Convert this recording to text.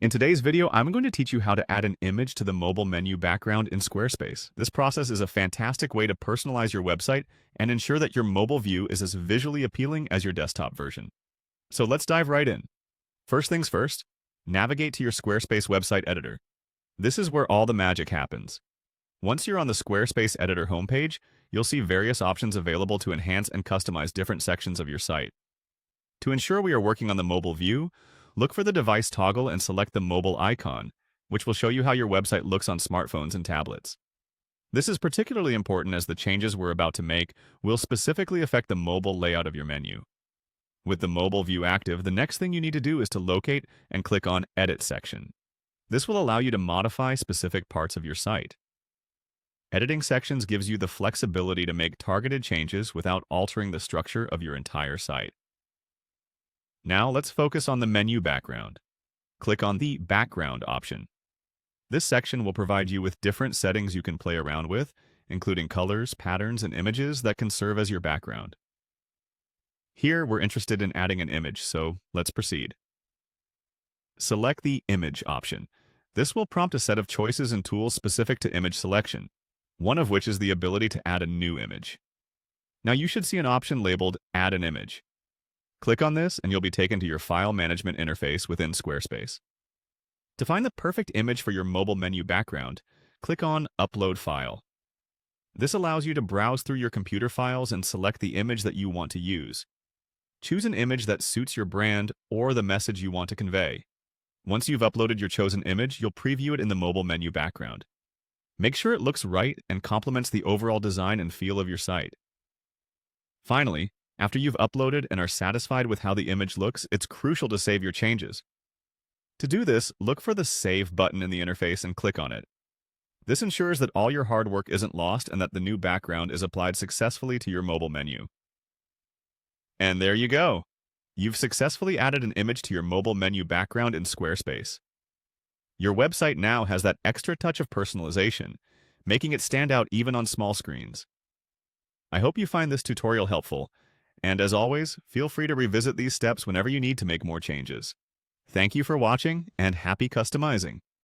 In today's video, I'm going to teach you how to add an image to the mobile menu background in Squarespace. This process is a fantastic way to personalize your website and ensure that your mobile view is as visually appealing as your desktop version. So let's dive right in. First things first, navigate to your Squarespace website editor. This is where all the magic happens. Once you're on the Squarespace editor homepage, you'll see various options available to enhance and customize different sections of your site. To ensure we are working on the mobile view, look for the device toggle and select the mobile icon, which will show you how your website looks on smartphones and tablets. This is particularly important as the changes we're about to make will specifically affect the mobile layout of your menu. With the mobile view active, the next thing you need to do is to locate and click on Edit section. This will allow you to modify specific parts of your site. Editing sections gives you the flexibility to make targeted changes without altering the structure of your entire site. Now let's focus on the menu background. Click on the Background option. This section will provide you with different settings you can play around with, including colors, patterns, and images that can serve as your background. Here, we're interested in adding an image, so let's proceed. Select the Image option. This will prompt a set of choices and tools specific to image selection, one of which is the ability to add a new image. Now you should see an option labeled Add an Image. Click on this and you'll be taken to your file management interface within Squarespace. To find the perfect image for your mobile menu background, click on Upload File. This allows you to browse through your computer files and select the image that you want to use. Choose an image that suits your brand or the message you want to convey. Once you've uploaded your chosen image, you'll preview it in the mobile menu background. Make sure it looks right and complements the overall design and feel of your site. Finally, after you've uploaded and are satisfied with how the image looks, it's crucial to save your changes. To do this, look for the Save button in the interface and click on it. This ensures that all your hard work isn't lost and that the new background is applied successfully to your mobile menu. And there you go! You've successfully added an image to your mobile menu background in Squarespace. Your website now has that extra touch of personalization, making it stand out even on small screens. I hope you find this tutorial helpful. And as always, feel free to revisit these steps whenever you need to make more changes. Thank you for watching, and happy customizing!